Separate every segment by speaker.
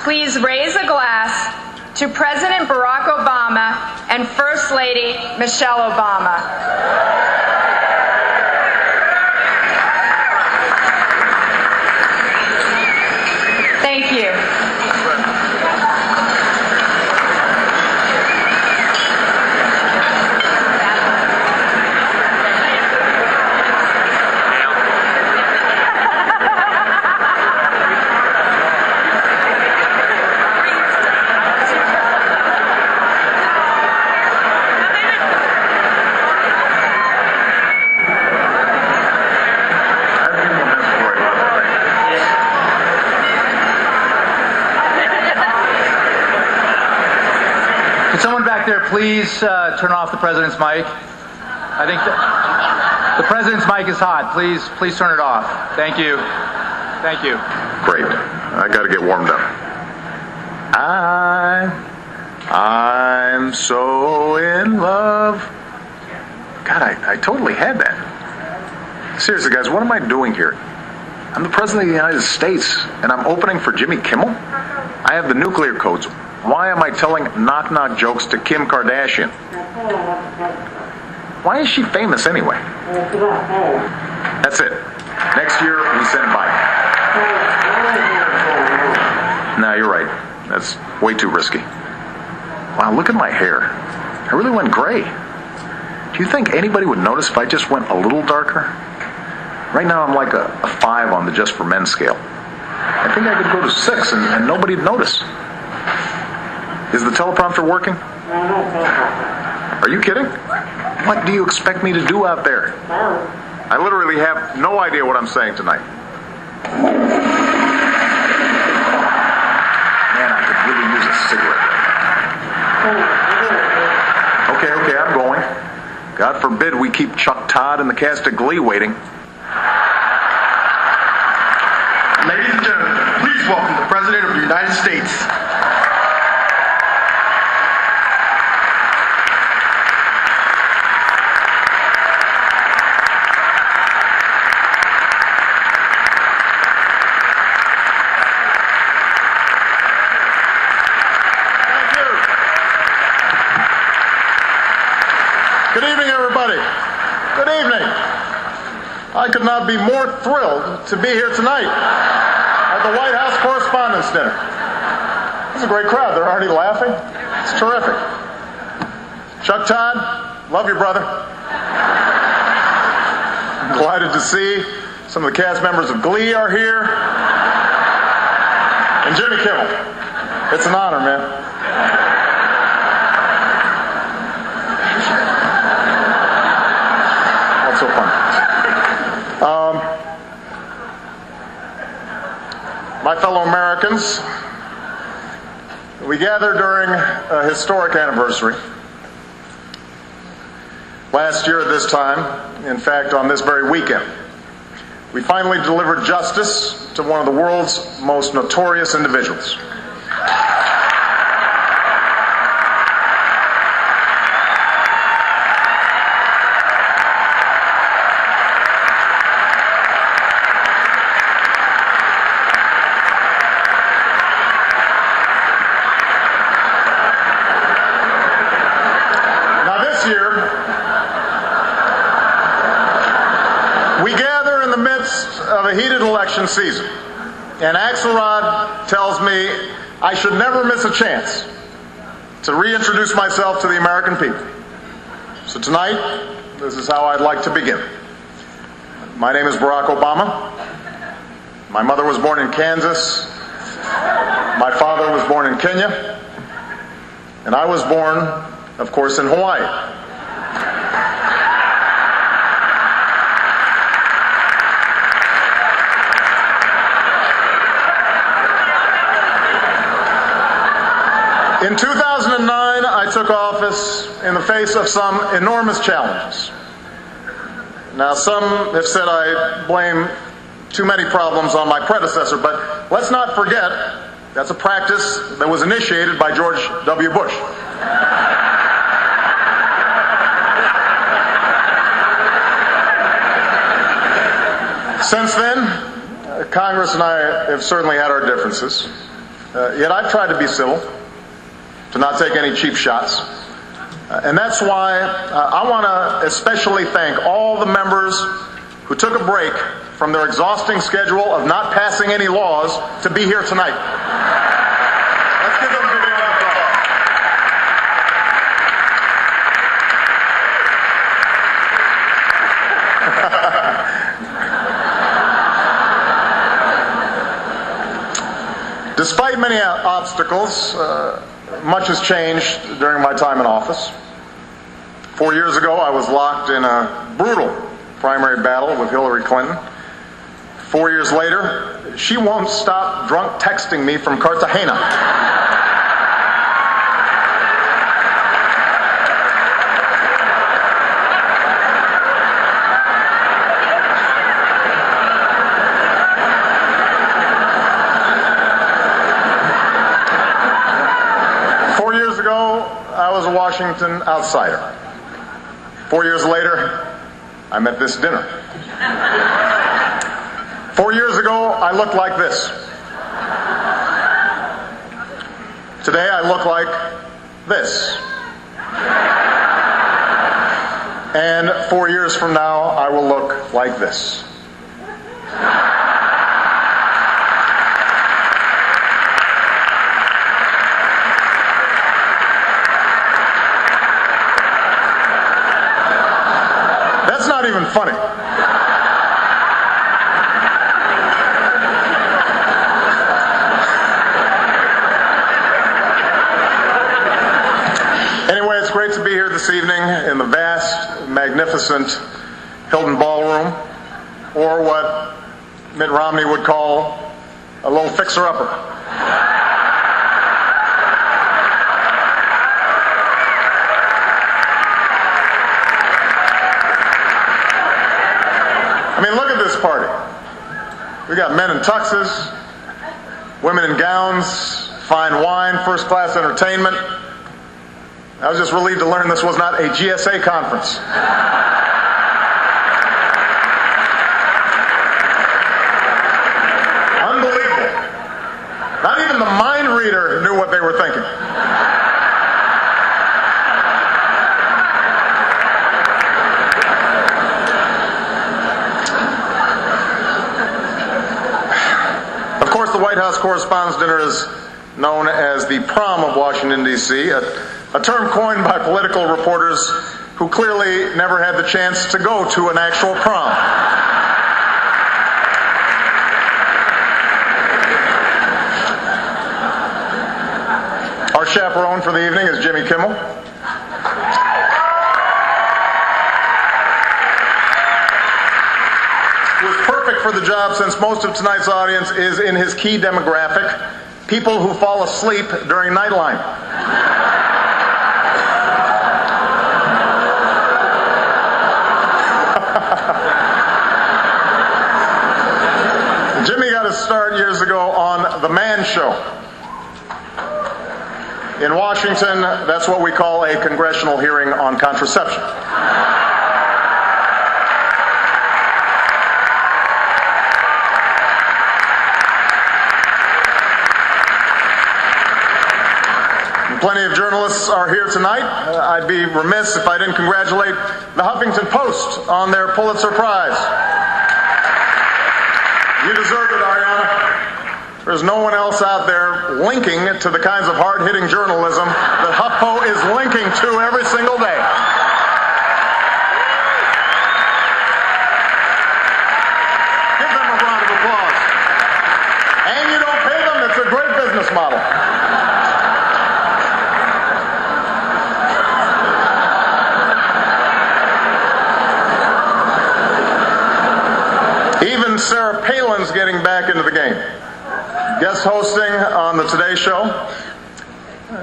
Speaker 1: please raise a glass to President Barack Obama and First Lady Michelle Obama. Thank you.
Speaker 2: Please turn off the president's mic. I think the president's mic is hot. Please turn it off. Thank you. Thank you.
Speaker 3: Great. I got to get warmed up. I'm so in love. God, I totally had that. Seriously, guys, what am I doing here? I'm the president of the United States, and I'm opening for Jimmy Kimmel? I have the nuclear codes. Why am I telling knock-knock jokes to Kim Kardashian? Why is she famous anyway? That's it. Next year, we send Biden. No, you're right. That's way too risky. Wow, look at my hair. I really went gray. Do you think anybody would notice if I just went a little darker? Right now, I'm like a 5 on the Just for Men scale. I think I could go to 6 and nobody'd notice. Is the teleprompter working? Are you kidding? What do you expect me to do out there? I literally have no idea what I'm saying tonight. Man, I could really use a cigarette. Okay, I'm going. God forbid we keep Chuck Todd and the cast of Glee waiting.
Speaker 4: Ladies and gentlemen, please welcome the President of the United States.
Speaker 3: Good evening, everybody. Good evening. I could not be more thrilled to be here tonight at the White House Correspondence Dinner. It's a great crowd. They're already laughing. It's terrific. Chuck Todd, love you, brother. I'm delighted to see some of the cast members of Glee are here. And Jimmy Kimmel. It's an honor, man. So fun. My fellow Americans, we gather during a historic anniversary. Last year at this time, in fact on this very weekend, we finally delivered justice to one of the world's most notorious individuals. Of a heated election season, and Axelrod tells me I should never miss a chance to reintroduce myself to the American people. So tonight, this is how I'd like to begin. My name is Barack Obama. My mother was born in Kansas. My father was born in Kenya. And I was born, of course, in Hawaii. In 2009, I took office in the face of some enormous challenges. Now, some have said I blame too many problems on my predecessor, but let's not forget that's a practice that was initiated by George W. Bush. Since then, Congress and I have certainly had our differences.
Speaker 5: Yet I've tried to be civil, to not take any cheap shots. And that's why I want to especially thank all the members who took a break from their exhausting schedule of not passing any laws to be here tonight. Let's give them a big round of applause. Despite many obstacles, much has changed during my time in office. 4 years ago, I was locked in a brutal primary battle with Hillary Clinton. 4 years later, she won't stop drunk texting me from Cartagena. I was a Washington outsider. 4 years later, I'm at this dinner. 4 years ago, I looked like this. Today, I look like this. And 4 years from now, I will look like this. That's not even funny. Anyway, it's great to be here this evening in the vast, magnificent Hilton Ballroom, or what Mitt Romney would call a little fixer-upper. I mean, look at this party. We got men in tuxes, women in gowns, fine wine, first-class entertainment. I was just relieved to learn this was not a GSA conference. Unbelievable. Not even the mind reader knew what they were thinking. The White House Correspondence Dinner is known as the prom of Washington, D.C., a term coined by political reporters who clearly never had the chance to go to an actual prom. Our chaperone for the evening is Jimmy Kimmel. For the job, since most of tonight's audience is in his key demographic, people who fall asleep during Nightline. Jimmy got his start years ago on The Man Show. In Washington, that's what we call a congressional hearing on contraception. Plenty of journalists are here tonight. I'd be remiss if I didn't congratulate the Huffington Post on their Pulitzer Prize. You deserve it, Ariana. There's no one else out there linking to the kinds of hard-hitting journalism that HuffPo is linking to every single day. Give them a round of applause. And you don't pay them, it's a great business model. Even Sarah Palin's getting back into the game. Guest hosting on the Today Show,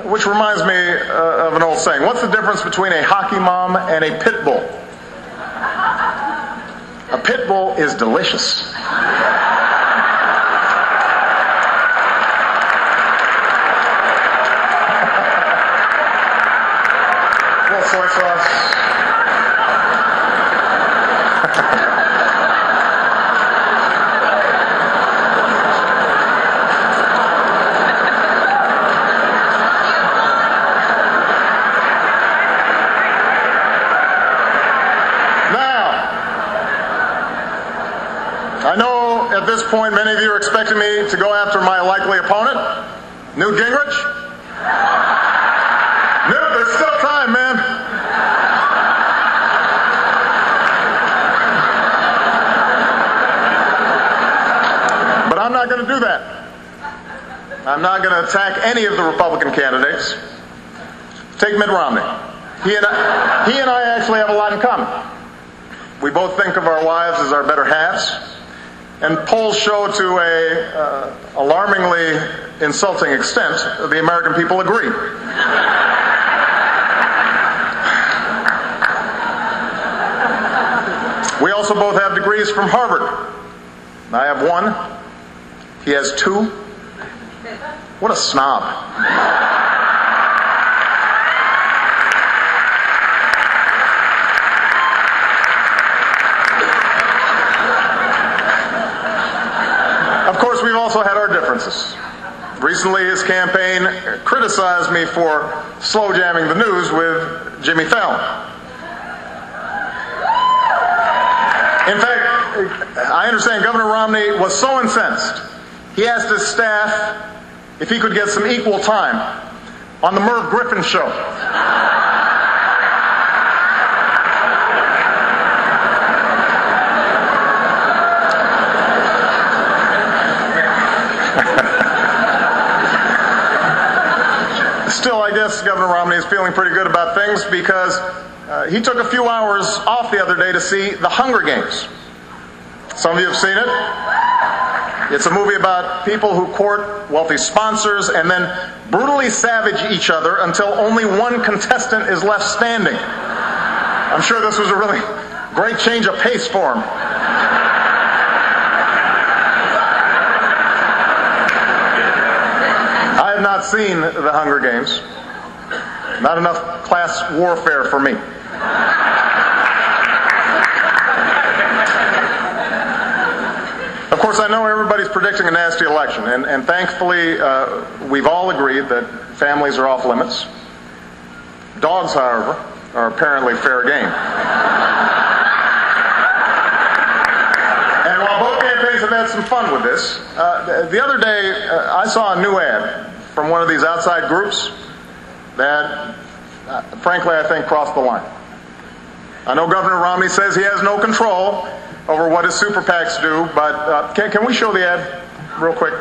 Speaker 5: which reminds me of an old saying. What's the difference between a hockey mom and a pit bull? A pit bull is delicious. Little soy sauce. point, many of you are expecting me to go after my likely opponent, Newt Gingrich. Newt, there's still time, man. But I'm not going to do that. I'm not going to attack any of the Republican candidates. Take Mitt Romney. He and I actually have a lot in common. We both think of our wives as our better halves, and polls show to a alarmingly insulting extent the American people agree. We also both have degrees from Harvard. I have one. He has two. What a snob. Of course, we've also had our differences. Recently, his campaign criticized me for slow jamming the news with Jimmy Fallon. In fact, I understand Governor Romney was so incensed, he asked his staff if he could get some equal time on the Merv Griffin show. Still, I guess Governor Romney is feeling pretty good about things because he took a few hours off the other day to see The Hunger Games. Some of you have seen it. It's a movie about people who court wealthy sponsors and then brutally savage each other until only one contestant is left standing. I'm sure this was a really great change of pace for him. I have not seen The Hunger Games. Not enough class warfare for me. Of course, I know everybody's predicting a nasty election, and thankfully we've all agreed that families are off limits. Dogs, however, are apparently fair game. And while both campaigns have had some fun with this, the other day I saw a new ad from one of these outside groups that, frankly, I think crossed the line. I know Governor Romney says he has no control over what his super PACs do, but can we show the ad real quick?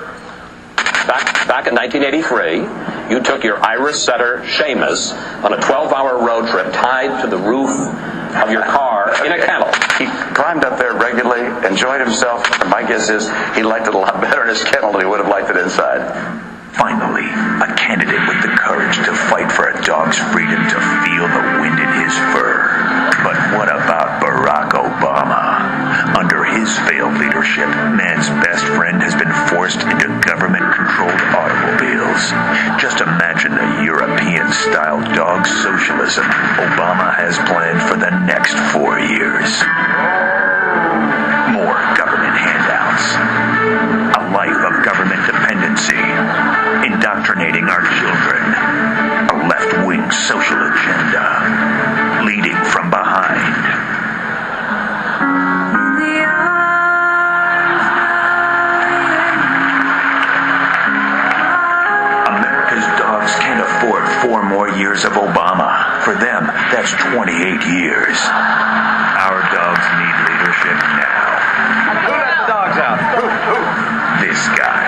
Speaker 6: Back in 1983, you took your Irish setter, Seamus, on a 12-hour road trip tied to the roof of your car in a kennel.
Speaker 7: He climbed up there regularly, enjoyed himself, and my guess is he liked it a lot better in his kennel than he would have liked it inside.
Speaker 8: Finally, a candidate with the courage to fight for a dog's freedom to feel the wind in his fur. But what about Barack Obama? Under his failed leadership, man's best friend has been forced into government-controlled automobiles. Just imagine the European-style dog socialism Obama has planned for the next 4 years. More government handouts. A life of government dependency. Indoctrinating our children. A left-wing social agenda. Leading from behind. America's dogs can't afford 4 more years of Obama. For them, that's 28 years. Our dogs need leadership now.
Speaker 2: Who let the dogs out?
Speaker 8: This guy.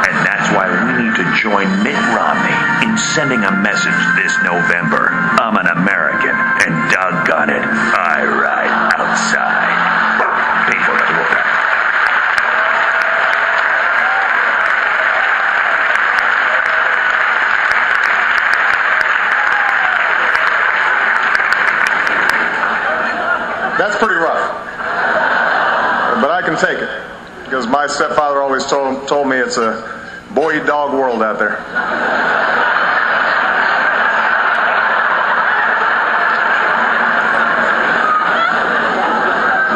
Speaker 8: And that's why we need to join Mitt Romney in sending a message this November. I'm an American, and doggone it, I ride outside. People that will.
Speaker 5: That's pretty rough. But I can take it. Because my stepfather always told me it's a boy-dog world out there.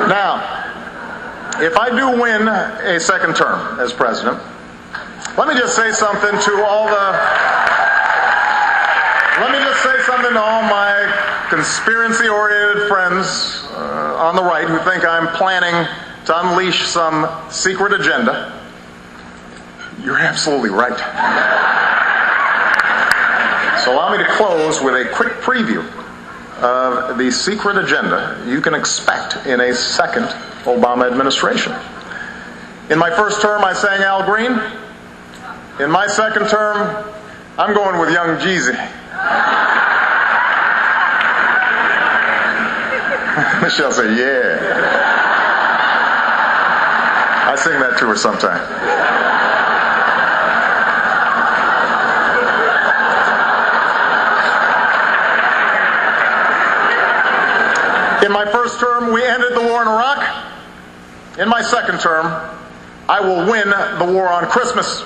Speaker 5: Now, if I do win a second term as president, let me just say something to all my conspiracy-oriented friends on the right who think I'm planning to unleash some secret agenda. You're absolutely right. So allow me to close with a quick preview of the secret agenda you can expect in a second Obama administration. In my first term, I sang Al Green. In my second term, I'm going with Young Jeezy. Michelle said, yeah. I sing that to her sometime. In my first term, we ended the war in Iraq. In my second term, I will win the war on Christmas.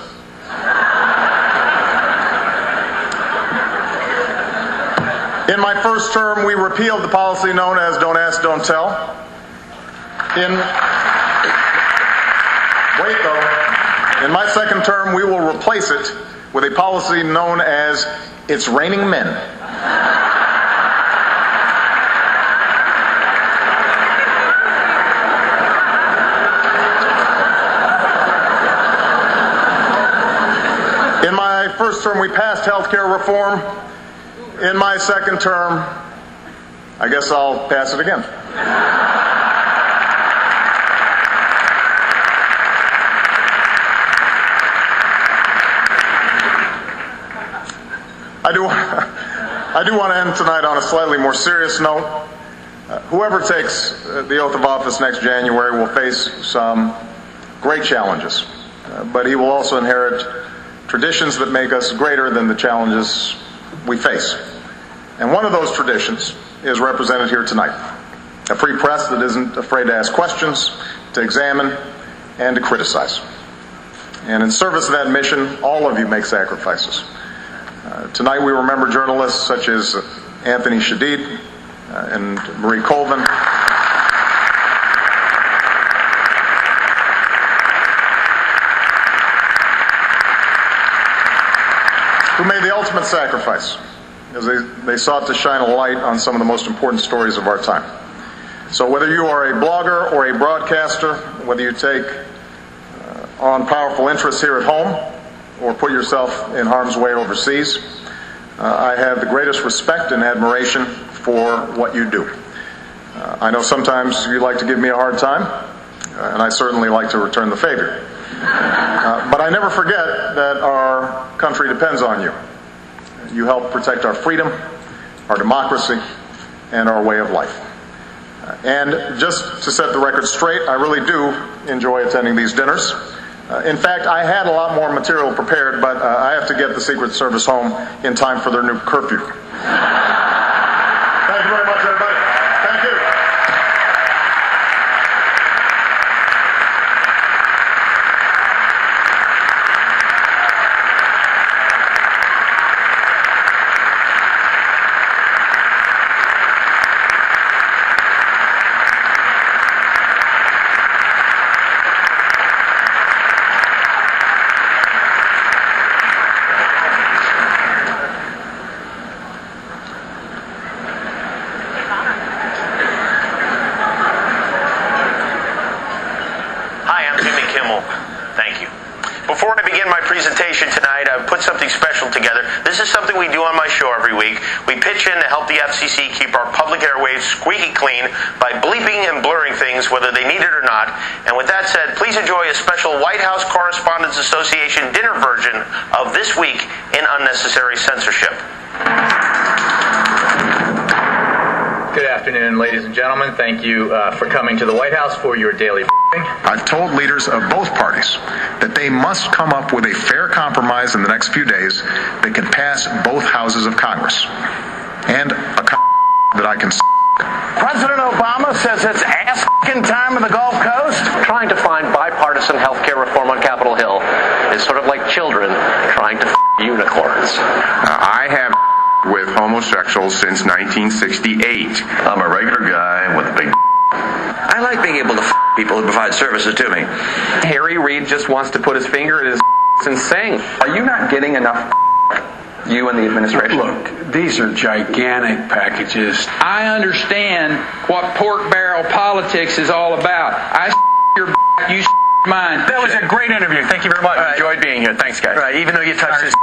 Speaker 5: In my first term, we repealed the policy known as Don't Ask, Don't Tell. In my second term, we will replace it with a policy known as It's Raining Men. In my first term, we passed health care reform. In my second term, I guess I'll pass it again. I do want to end tonight on a slightly more serious note. Whoever takes the oath of office next January will face some great challenges, but he will also inherit traditions that make us greater than the challenges we face. And one of those traditions is represented here tonight. A free press that isn't afraid to ask questions, to examine, and to criticize. And in service of that mission, all of you make sacrifices. Tonight we remember journalists such as Anthony Shadid and Marie Colvin, who made the ultimate sacrifice as they sought to shine a light on some of the most important stories of our time. So whether you are a blogger or a broadcaster, whether you take on powerful interests here at home or put yourself in harm's way overseas, I have the greatest respect and admiration for what you do. I know sometimes you like to give me a hard time, and I certainly like to return the favor. But I never forget that our country depends on you. You help protect our freedom, our democracy, and our way of life. And just to set the record straight, I really do enjoy attending these dinners. In fact, I had a lot more material prepared, but I have to get the Secret Service home in time for their new curfew. Thank you very much, everybody. Thank you.
Speaker 9: Before I begin my presentation tonight, I've put something special together. This is something we do on my show every week. We pitch in to help the FCC keep our public airwaves squeaky clean by bleeping and blurring things whether they need it or not. And with that said, please enjoy a special White House Correspondence Association dinner version of This Week in Unnecessary Censorship.
Speaker 2: Good afternoon, ladies and gentlemen. Thank you for coming to the White House for your daily briefing.
Speaker 3: I've told leaders of both parties that they must come up with a fair compromise in the next few days that can pass both houses of Congress. And a that I can
Speaker 10: President Obama says it's ass-f***ing time in the Gulf Coast.
Speaker 6: Trying to find bipartisan health care reform on Capitol Hill is sort of like children trying to unicorns.
Speaker 11: I have with homosexuals since 1968.
Speaker 7: I'm a regular guy with a big I like being able to people who provide services to me.
Speaker 12: Harry Reid just wants to put his finger in his and sing. Are you not getting enough you and the administration?
Speaker 13: Look, these are gigantic packages.
Speaker 14: I understand what pork barrel politics is all about. I
Speaker 13: your you mine.
Speaker 10: That was a great interview. Thank you very much. Enjoyed being here. Thanks, guys.
Speaker 9: Right, even though you touched his...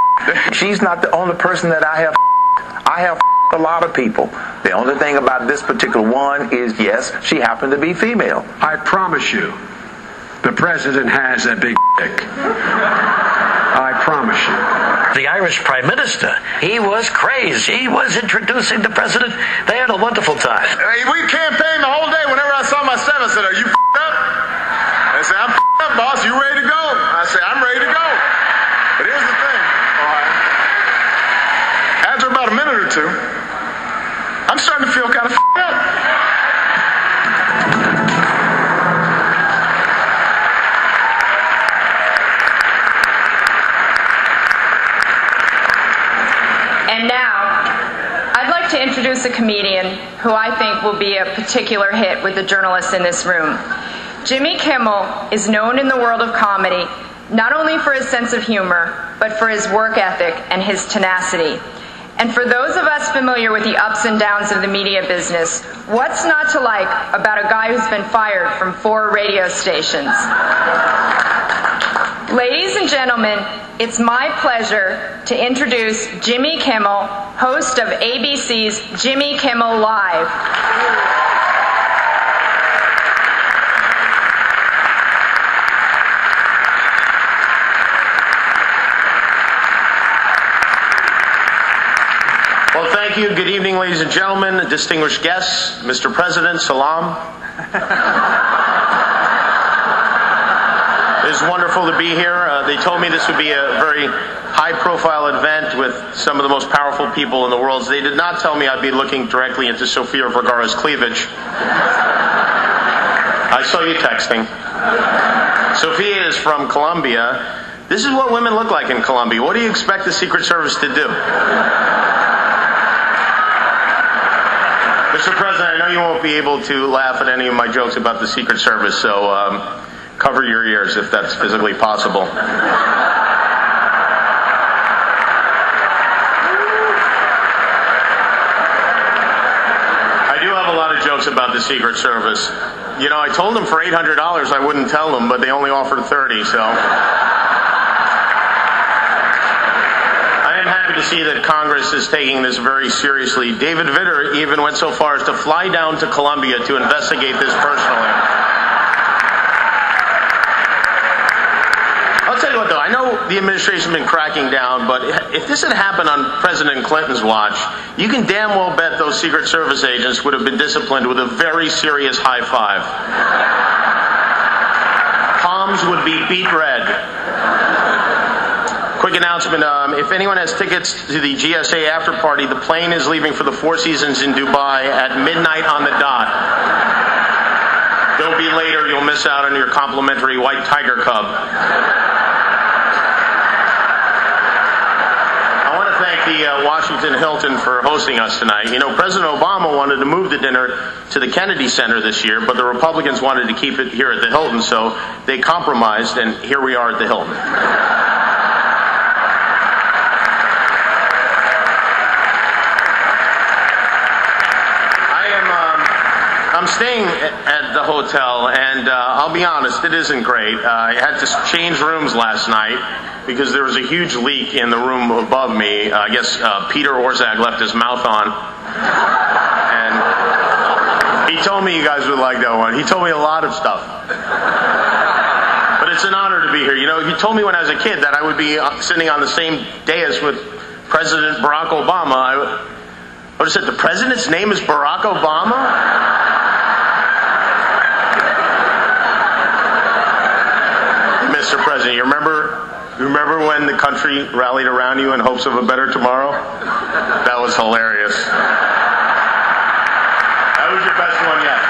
Speaker 7: She's not the only person that I have a lot of people. The only thing about this particular one is, yes, she happened to be female.
Speaker 13: I promise you, the president has a big dick. I promise you.
Speaker 14: The Irish Prime Minister, he was crazy. He was introducing the president. They had a wonderful time.
Speaker 5: Hey, we campaigned the whole day. Whenever I saw my son, I said, "Are you up?" I said, "I'm up, boss. You ready to go?" I said, "I'm ready to go." But here's the thing. After about a minute or two, I'm starting to feel kind of up.
Speaker 1: And now, I'd like to introduce a comedian who I think will be a particular hit with the journalists in this room. Jimmy Kimmel is known in the world of comedy not only for his sense of humor, but for his work ethic and his tenacity. And for those of us familiar with the ups and downs of the media business, what's not to like about a guy who's been fired from 4 radio stations? Ladies and gentlemen, it's my pleasure to introduce Jimmy Kimmel, host of ABC's Jimmy Kimmel Live.
Speaker 9: Well, thank you. Good evening, ladies and gentlemen, distinguished guests, Mr. President, salam. It's wonderful to be here. They told me this would be a very high-profile event with some of the most powerful people in the world. They did not tell me I'd be looking directly into Sofia Vergara's cleavage. I saw you texting. Sophia is from Colombia. This is what women look like in Colombia. What do you expect the Secret Service to do? Mr. President, I know you won't be able to laugh at any of my jokes about the Secret Service, so cover your ears if that's physically possible. I do have a lot of jokes about the Secret Service. You know, I told them for $800 I wouldn't tell them, but they only offered $30, so... to see that Congress is taking this very seriously. David Vitter even went so far as to fly down to Colombia to investigate this personally. I'll tell you what, though, I know the administration's been cracking down, but if this had happened on President Clinton's watch, you can damn well bet those Secret Service agents would have been disciplined with a very serious high five. Palms would be beet red. Quick announcement, if anyone has tickets to the GSA after party, the plane is leaving for the Four Seasons in Dubai at midnight on the dot. They'll be later, you'll miss out on your complimentary white tiger cub. I want to thank the Washington Hilton for hosting us tonight. You know, President Obama wanted to move the dinner to the Kennedy Center this year, but the Republicans wanted to keep it here at the Hilton, so they compromised, and here we are at the Hilton. I'm staying at the hotel, and I'll be honest, it isn't great. I had to change rooms last night because there was a huge leak in the room above me. I guess Peter Orszag left his mouth on. And he told me you guys would like that one. He told me a lot of stuff. But it's an honor to be here. You know, he told me when I was a kid that I would be sitting on the same dais with President Barack Obama. I would have said, the president's name is Barack Obama? Mr. President, you remember when the country rallied around you in hopes of a better tomorrow? That was hilarious. That was your best one yet.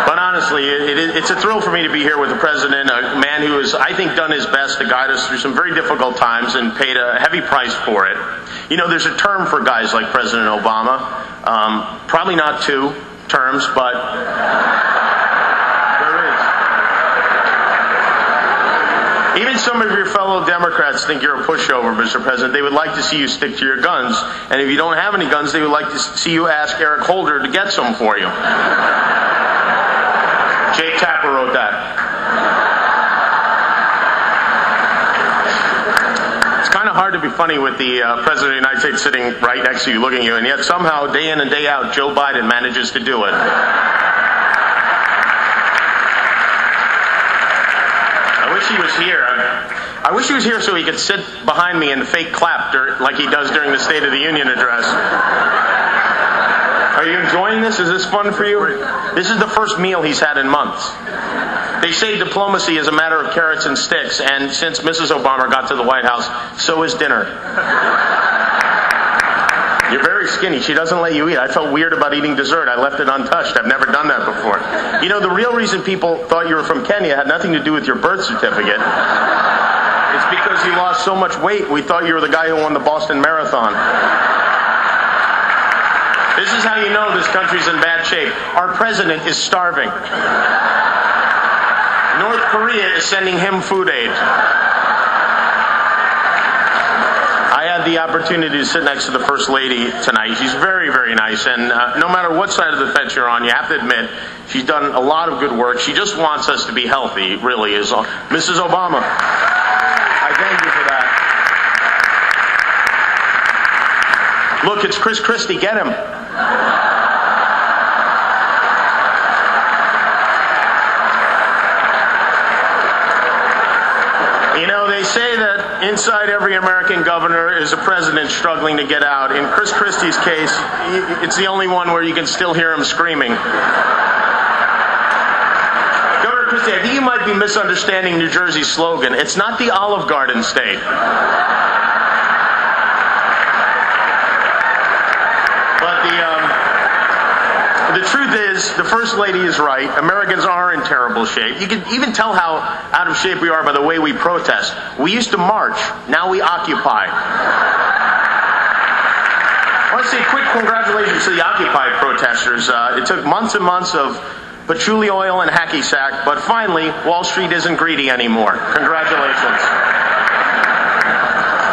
Speaker 9: But honestly, it's a thrill for me to be here with the President, a man who has, I think, done his best to guide us through some very difficult times and paid a heavy price for it. You know, there's a term for guys like President Obama. Probably not 2 terms, but... Even some of your fellow Democrats think you're a pushover, Mr. President. They would like to see you stick to your guns. And if you don't have any guns, they would like to see you ask Eric Holder to get some for you. Jake Tapper wrote that. It's kind of hard to be funny with the President of the United States sitting right next to you, looking at you, and yet somehow, day in and day out, Joe Biden manages to do it. I wish he was here. I wish he was here so he could sit behind me and fake clap like he does during the State of the Union address. Are you enjoying this? Is this fun for you? This is the first meal he's had in months. They say diplomacy is a matter of carrots and sticks, and since Mrs. Obama got to the White House, so is dinner. You're very skinny. She doesn't let you eat. I felt weird about eating dessert. I left it untouched. I've never done that before. You know, the real reason people thought you were from Kenya had nothing to do with your birth certificate. It's because you lost so much weight, we thought you were the guy who won the Boston Marathon. This is how you know this country's in bad shape. Our president is starving. North Korea is sending him food aid. I had the opportunity to sit next to the First Lady tonight. She's very, very nice, and no matter what side of the fence you're on, you have to admit she's done a lot of good work. She just wants us to be healthy, really, is all. Mrs. Obama, I thank you for that. Look, it's Chris Christie. Get him. You know, they say that inside every American governor is a president struggling to get out. In Chris Christie's case, it's the only one where you can still hear him screaming. Governor Christie, I think you might be misunderstanding New Jersey's slogan. It's not the Olive Garden state. The truth is, the First Lady is right. Americans are in terrible shape. You can even tell how out of shape we are by the way we protest. We used to march. Now we occupy. I want to say a quick congratulations to the Occupy protesters. It took months and months of patchouli oil and hacky sack, but finally, Wall Street isn't greedy anymore. Congratulations.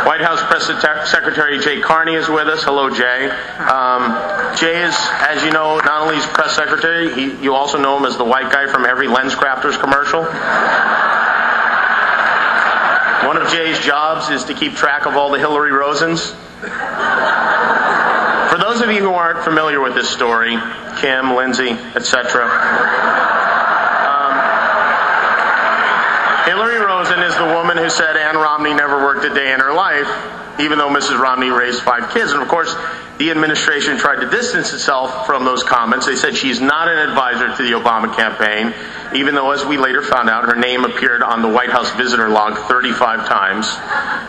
Speaker 9: White House Press Secretary Jay Carney is with us. Hello, Jay. Jay is, as you know, not only his press secretary, you also know him as the white guy from every Lens Crafters commercial. One of Jay's jobs is to keep track of all the Hillary Rosens. For those of you who aren't familiar with this story, Kim, Lindsay, etc., Hillary Rosen is the woman who said Ann Romney never worked a day in her life, even though Mrs. Romney raised 5 kids. And of course, the administration tried to distance itself from those comments. They said she's not an advisor to the Obama campaign, even though, as we later found out, her name appeared on the White House visitor log 35 times.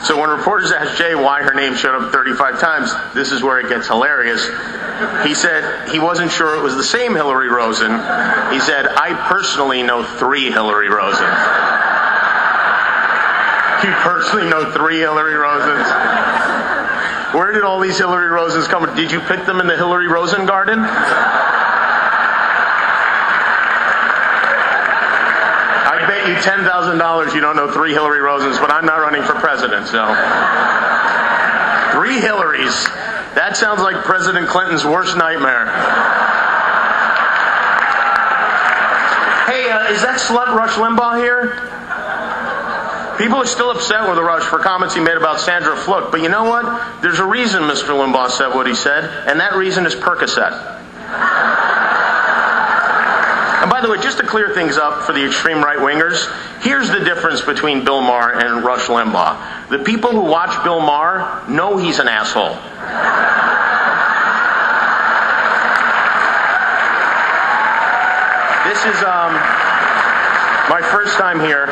Speaker 9: So when reporters asked Jay why her name showed up 35 times, this is where it gets hilarious. He said he wasn't sure it was the same Hillary Rosen. He said, I personally know 3 Hillary Rosens. You personally know 3 Hillary Rosens? Where did all these Hillary Rosens come from? Did you pick them in the Hillary Rosen garden? I bet you $10,000 you don't know 3 Hillary Rosens, but I'm not running for president, so. 3 Hillarys. That sounds like President Clinton's worst nightmare. Hey, is that slut Rush Limbaugh here? People are still upset with Rush for comments he made about Sandra Fluke, but you know what? There's a reason Mr. Limbaugh said what he said, and that reason is Percocet. And by the way, just to clear things up for the extreme right-wingers, here's the difference between Bill Maher and Rush Limbaugh. The people who watch Bill Maher know he's an asshole. This is my first time here.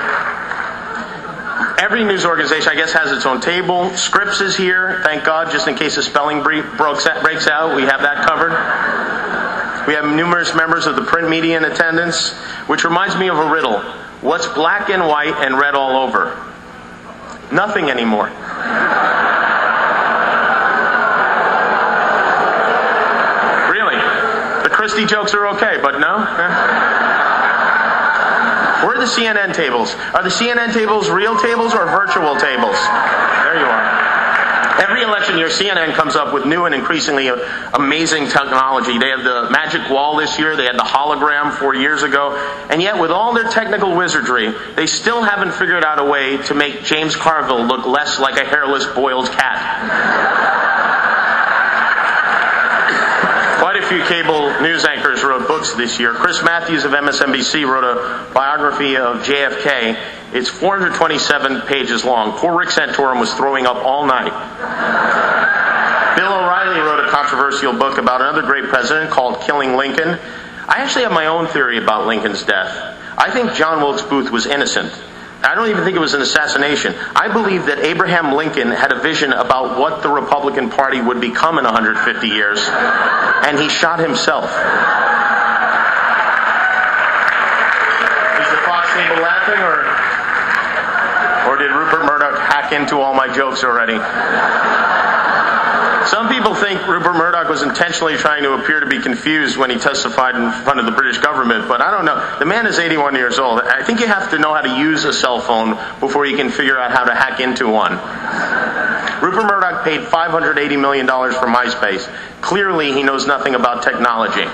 Speaker 9: Every news organization, I guess, has its own table. Scripps is here, thank God, just in case a spelling breaks out. We have that covered. We have numerous members of the print media in attendance, which reminds me of a riddle. What's black and white and red all over? Nothing anymore. Really? The Christie jokes are okay, but no? Where are the CNN tables? Are the CNN tables real tables or virtual tables? There you are. Every election year, CNN comes up with new and increasingly amazing technology. They have the magic wall this year. They had the hologram 4 years ago. And yet, with all their technical wizardry, they still haven't figured out a way to make James Carville look less like a hairless, boiled cat. Quite a few cable news anchors wrote books this year. Chris Matthews of MSNBC wrote a biography of JFK. It's 427 pages long. Poor Rick Santorum was throwing up all night. Bill O'Reilly wrote a controversial book about another great president called Killing Lincoln. I actually have my own theory about Lincoln's death. I think John Wilkes Booth was innocent. I don't even think it was an assassination. I believe that Abraham Lincoln had a vision about what the Republican Party would become in 150 years, and he shot himself. Is the Fox table laughing, or did Rupert Murdoch hack into all my jokes already? Some people think Rupert Murdoch was intentionally trying to appear to be confused when he testified in front of the British government, but I don't know. The man is 81 years old. I think you have to know how to use a cell phone before you can figure out how to hack into one. Rupert Murdoch paid $580 million for MySpace. Clearly, he knows nothing about technology.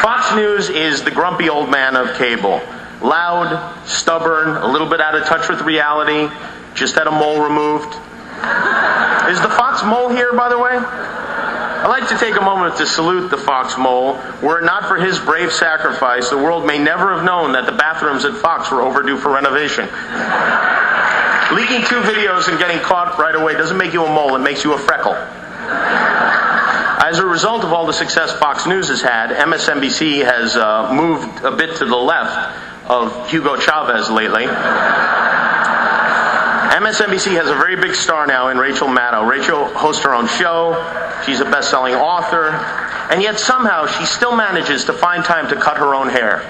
Speaker 9: Fox News is the grumpy old man of cable. Loud, stubborn, a little bit out of touch with reality, just had a mole removed. Is the Fox mole here, by the way? I'd like to take a moment to salute the Fox mole. Were it not for his brave sacrifice, the world may never have known that the bathrooms at Fox were overdue for renovation. Leaking 2 videos and getting caught right away doesn't make you a mole, it makes you a freckle. As a result of all the success Fox News has had, MSNBC has moved a bit to the left of Hugo Chavez lately. MSNBC has a very big star now in Rachel Maddow. Rachel hosts her own show. She's a best-selling author. And yet somehow she still manages to find time to cut her own hair.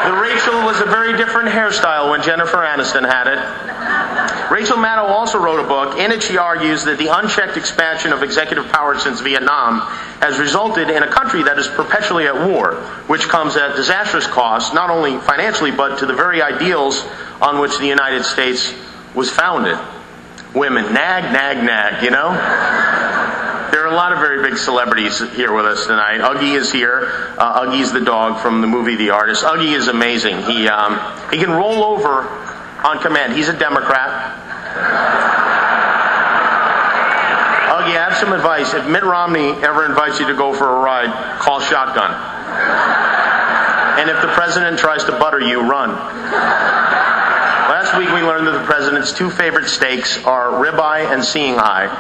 Speaker 9: The Rachel was a very different hairstyle when Jennifer Aniston had it. Rachel Maddow also wrote a book. In it, she argues that the unchecked expansion of executive power since Vietnam has resulted in a country that is perpetually at war, which comes at disastrous cost, not only financially, but to the very ideals on which the United States was founded. Women, nag, nag, nag, you know? There are a lot of very big celebrities here with us tonight. Uggy is here. Uggy's the dog from the movie The Artist. Uggy is amazing. He can roll over on command. He's a Democrat. Uggy, I have some advice. If Mitt Romney ever invites you to go for a ride, call shotgun. And if the president tries to butter you, run. Last week we learned that the president's 2 favorite steaks are ribeye and seeing eye.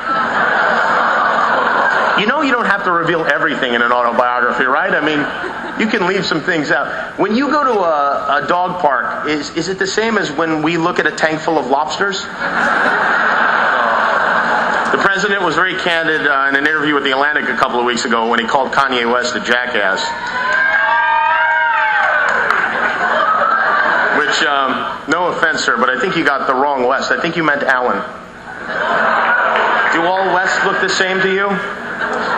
Speaker 9: You know you don't have to reveal everything in an autobiography, right? I mean, you can leave some things out. When you go to a dog park, is it the same as when we look at a tank full of lobsters? The president was very candid in an interview with The Atlantic a couple of weeks ago when he called Kanye West a jackass. Which, no offense, sir, but I think you got the wrong West. I think you meant Allen. Do all Wests look the same to you?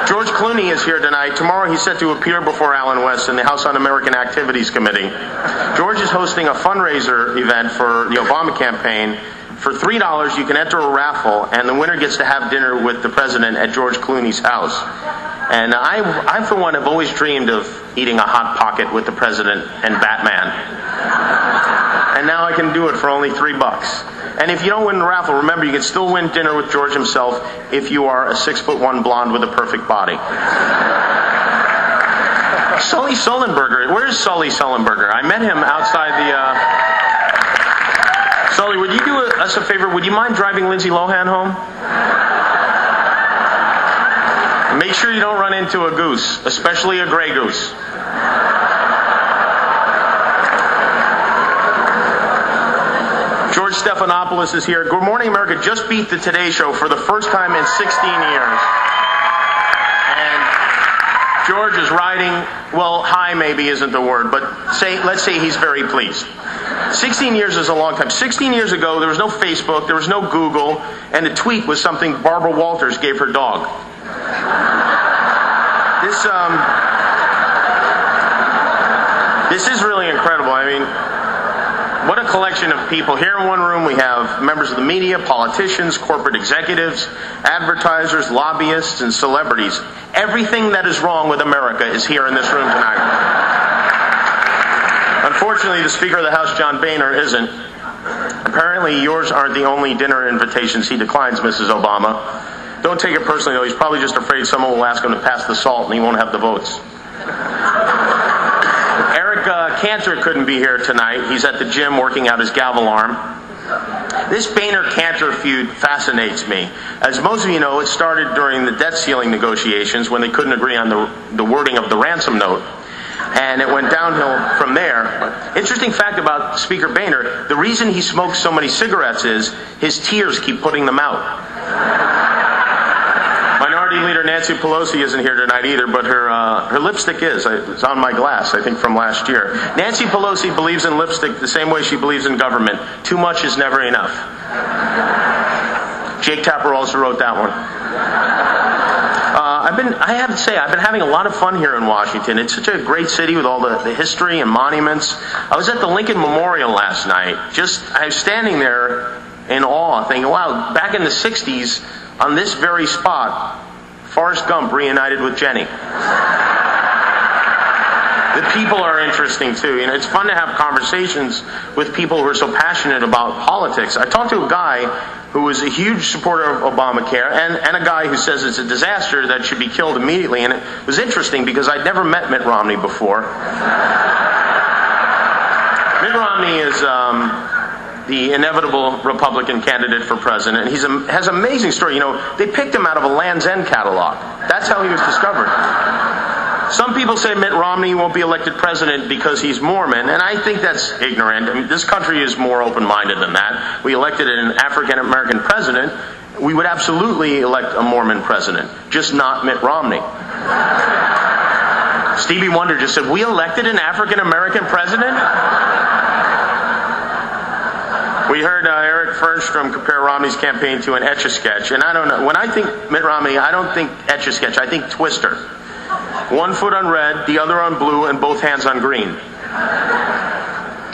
Speaker 9: George Clooney is here tonight. Tomorrow he's set to appear before Alan West in the House Un-American Activities Committee. George is hosting a fundraiser event for the Obama campaign. For $3, you can enter a raffle, and the winner gets to have dinner with the president at George Clooney's house. And I for one, have always dreamed of eating a Hot Pocket with the president and Batman. And now I can do it for only $3. And if you don't win the raffle, remember, you can still win dinner with George himself if you are a 6'1" blonde with a perfect body. Sully Sullenberger. Where's Sully Sullenberger? I met him outside the... Sully, would you do us a favor? Would you mind driving Lindsay Lohan home? Make sure you don't run into a goose, especially a gray goose. George Stephanopoulos is here. Good Morning America just beat the Today Show for the first time in 16 years. And George is riding, well, high maybe isn't the word, but let's say he's very pleased. 16 years is a long time. 16 years ago, there was no Facebook, there was no Google, and a tweet was something Barbara Walters gave her dog. This is really incredible. I mean, What a collection of people. Here in one room we have members of the media, politicians, corporate executives, advertisers, lobbyists, and celebrities. Everything that is wrong with America is here in this room tonight. Unfortunately, the Speaker of the House, John Boehner, isn't. Apparently, yours aren't the only dinner invitations he declines, Mrs. Obama. Don't take it personally, though. He's probably just afraid someone will ask him to pass the salt and he won't have the votes. Eric Cantor couldn't be here tonight. He's at the gym working out his gavel arm. This Boehner-Cantor feud fascinates me. As most of you know, it started during the debt ceiling negotiations when they couldn't agree on the wording of the ransom note. And it went downhill from there. Interesting fact about Speaker Boehner, the reason he smokes so many cigarettes is his tears keep putting them out. Minority Leader Nancy Pelosi isn't here tonight either, but her lipstick is. It's on my glass, I think, from last year. Nancy Pelosi believes in lipstick the same way she believes in government. Too much is never enough. Jake Tapper also wrote that one. I have to say, I've been having a lot of fun here in Washington. It's such a great city with all the history and monuments. I was at the Lincoln Memorial last night. I was standing there in awe, thinking, wow, back in the 60s, on this very spot, Forrest Gump reunited with Jenny. The people are interesting, too. You know, it's fun to have conversations with people who are so passionate about politics. I talked to a guy who was a huge supporter of Obamacare, and a guy who says it's a disaster that should be killed immediately. And it was interesting because I'd never met Mitt Romney before. Mitt Romney is the inevitable Republican candidate for president. He has an amazing story. You know, they picked him out of a Land's End catalog. That's how he was discovered. Some people say Mitt Romney won't be elected president because he's Mormon, and I think that's ignorant. I mean, this country is more open-minded than that. We elected an African-American president. We would absolutely elect a Mormon president, just not Mitt Romney. Stevie Wonder just said, we elected an African-American president? We heard Eric Fernstrom compare Romney's campaign to an Etch-a-Sketch, and I don't know. When I think Mitt Romney, I don't think Etch-a-Sketch. I think Twister. One foot on red, the other on blue, and both hands on green.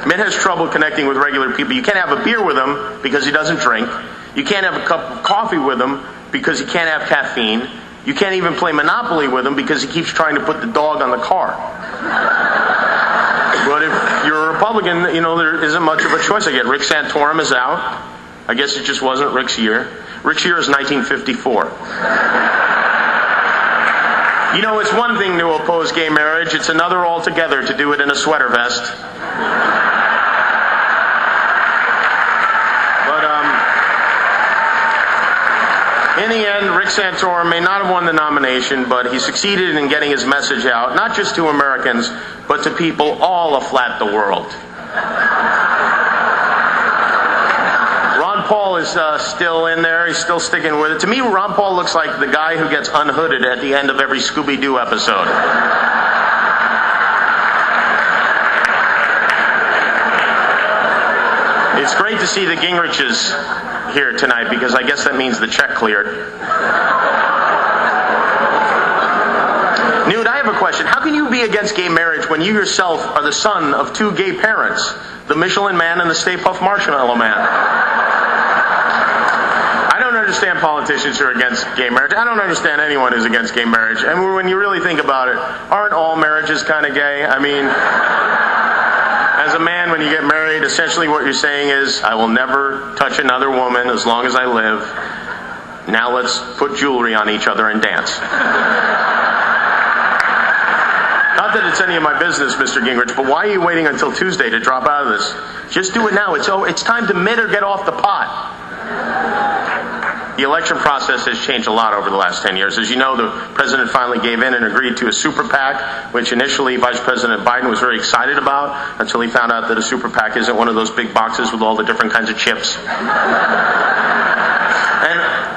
Speaker 9: Mitt has trouble connecting with regular people. You can't have a beer with him because he doesn't drink. You can't have a cup of coffee with him because he can't have caffeine. You can't even play Monopoly with him because he keeps trying to put the dog on the car. But if you're a Republican, you know, there isn't much of a choice. I get Rick Santorum is out. I guess it just wasn't Rick's year. Rick's year is 1954. You know, it's one thing to oppose gay marriage. It's another altogether to do it in a sweater vest. But in the end, Rick Santorum may not have won the nomination, but he succeeded in getting his message out, not just to Americans, but to people all aflat the world. Ron Paul is still in there. He's still sticking with it. To me, Ron Paul looks like the guy who gets unhooded at the end of every Scooby-Doo episode. It's great to see the Gingriches here tonight because I guess that means the check cleared. Newt, I have a question. How can you be against gay marriage when you yourself are the son of two gay parents, the Michelin Man and the Stay Puft Marshmallow Man? I don't understand politicians who are against gay marriage. I don't understand anyone who's against gay marriage. And when you really think about it, aren't all marriages kind of gay? I mean, as a man, when you get married, essentially what you're saying is, I will never touch another woman as long as I live. Now let's put jewelry on each other and dance. Not that it's any of my business, Mr. Gingrich, but why are you waiting until Tuesday to drop out of this? Just do it now. It's time to Mitt or get off the pot. The election process has changed a lot over the last 10 years. As you know, the president finally gave in and agreed to a super PAC, which initially Vice President Biden was very excited about until he found out that a super PAC isn't one of those big boxes with all the different kinds of chips. And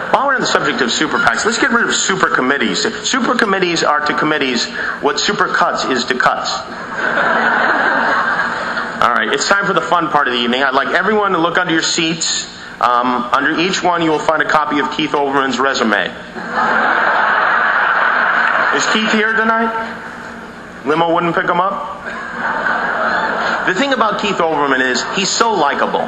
Speaker 9: while we're on the subject of super PACs, let's get rid of super committees. Super committees are to committees what super cuts is to cuts. All right, it's time for the fun part of the evening. I'd like everyone to look under your seats. Under each one, you will find a copy of Keith Olbermann's resume. Is Keith here tonight? Limo wouldn't pick him up? The thing about Keith Olbermann is he's so likable.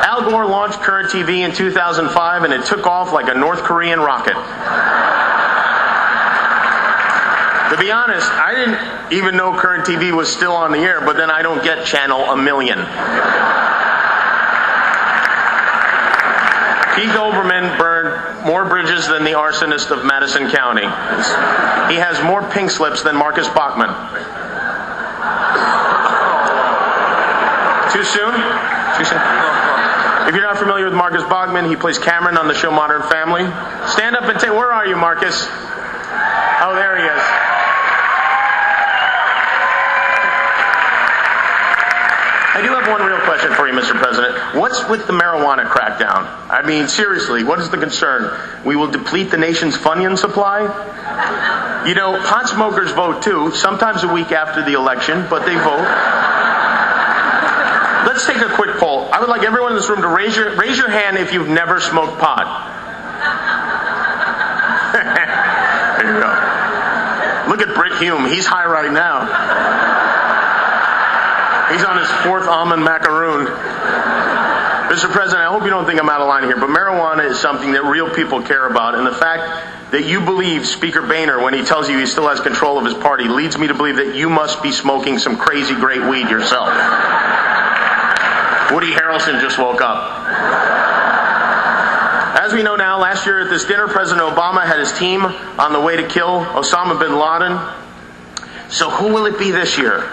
Speaker 9: Al Gore launched Current TV in 2005 and it took off like a North Korean rocket. To be honest, I didn't even know Current TV was still on the air, but then I don't get channel a million. Keith Olbermann burned more bridges than the arsonist of Madison County. He has more pink slips than Marcus Bachmann. Too soon? Too soon? If you're not familiar with Marcus Bachmann, he plays Cameron on the show Modern Family. Stand up and say, where are you, Marcus? Oh, there he is. I do have one real question for you, Mr. President. What's with the marijuana crackdown? I mean, seriously, what is the concern? We will deplete the nation's Funyun supply? You know, pot smokers vote too, sometimes a week after the election, but they vote. Let's take a quick poll. I would like everyone in this room to raise your hand if you've never smoked pot. There you go. Look at Britt Hume. He's high right now. He's on his 4th almond macaroon. Mr. President, I hope you don't think I'm out of line here, but marijuana is something that real people care about, and the fact that you believe Speaker Boehner when he tells you he still has control of his party leads me to believe that you must be smoking some crazy great weed yourself. Woody Harrelson just woke up. As we know now, last year at this dinner, President Obama had his team on the way to kill Osama bin Laden. So who will it be this year?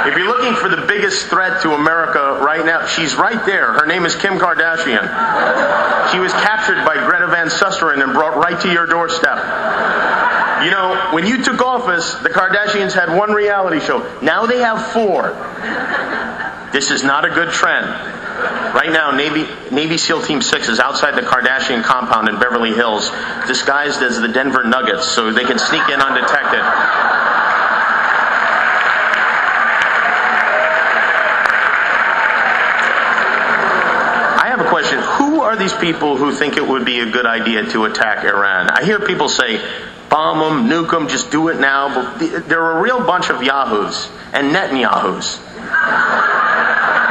Speaker 9: If you're looking for the biggest threat to America right now, she's right there. Her name is Kim Kardashian. She was captured by Greta Van Susteren and brought right to your doorstep. You know, when you took office, the Kardashians had one reality show. Now they have 4. This is not a good trend. Right now, Navy SEAL Team 6 is outside the Kardashian compound in Beverly Hills, disguised as the Denver Nuggets, so they can sneak in undetected. Question. Who are these people who think it would be a good idea to attack Iran? I hear people say, bomb them, nuke them, just do it now. But they're a real bunch of yahoos and Netanyahus.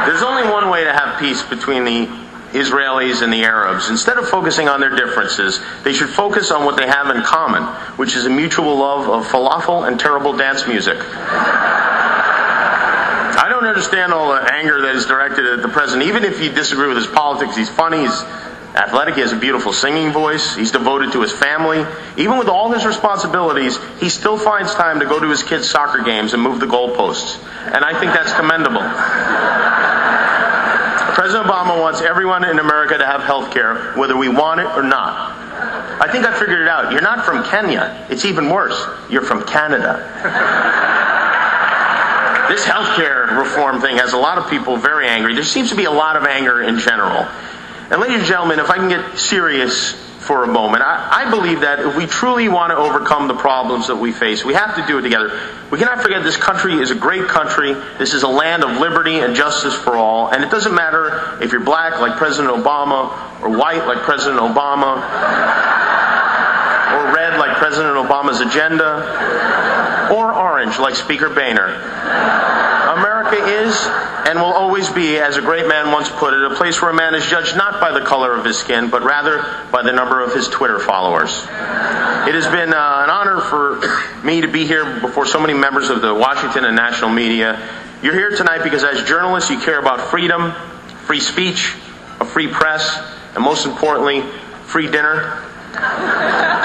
Speaker 9: There's only one way to have peace between the Israelis and the Arabs. Instead of focusing on their differences, they should focus on what they have in common, which is a mutual love of falafel and terrible dance music. I don't understand all the anger that is directed at the president. Even if you disagree with his politics, he's funny, he's athletic, he has a beautiful singing voice, he's devoted to his family. Even with all his responsibilities, he still finds time to go to his kids' soccer games and move the goalposts. And I think that's commendable. President Obama wants everyone in America to have health care, whether we want it or not. I think I figured it out. You're not from Kenya. It's even worse. You're from Canada. This healthcare reform thing has a lot of people very angry. There seems to be a lot of anger in general. And ladies and gentlemen, if I can get serious for a moment, I believe that if we truly want to overcome the problems that we face, we have to do it together. We cannot forget this country is a great country. This is a land of liberty and justice for all. And it doesn't matter if you're black like President Obama, or white like President Obama, or red like President Obama's agenda, or orange like Speaker Boehner. America is and will always be, as a great man once put it, a place where a man is judged not by the color of his skin, but rather by the number of his Twitter followers. It has been an honor for me to be here before so many members of the Washington and national media. You're here tonight because as journalists you care about freedom, free speech, a free press, and most importantly, free dinner.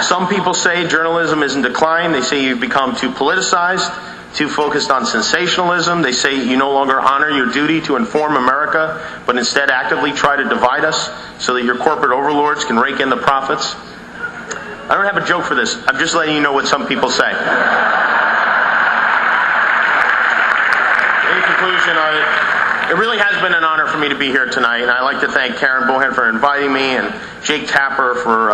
Speaker 9: Some people say journalism is in decline. They say you've become too politicized, too focused on sensationalism. They say you no longer honor your duty to inform America, but instead actively try to divide us so that your corporate overlords can rake in the profits. I don't have a joke for this. I'm just letting you know what some people say. In conclusion, it really has been an honor for me to be here tonight, and I'd like to thank Karen Bohan for inviting me, and Jake Tapper for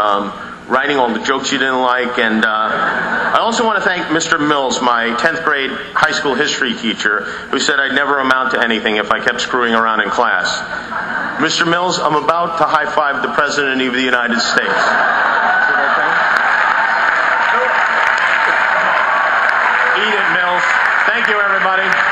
Speaker 9: writing all the jokes you didn't like, and I also want to thank Mr. Mills, my 10th grade high school history teacher, who said I'd never amount to anything if I kept screwing around in class. Mr. Mills, I'm about to high-five the President of the United States.
Speaker 5: Eat it, Mills. Thank you, everybody.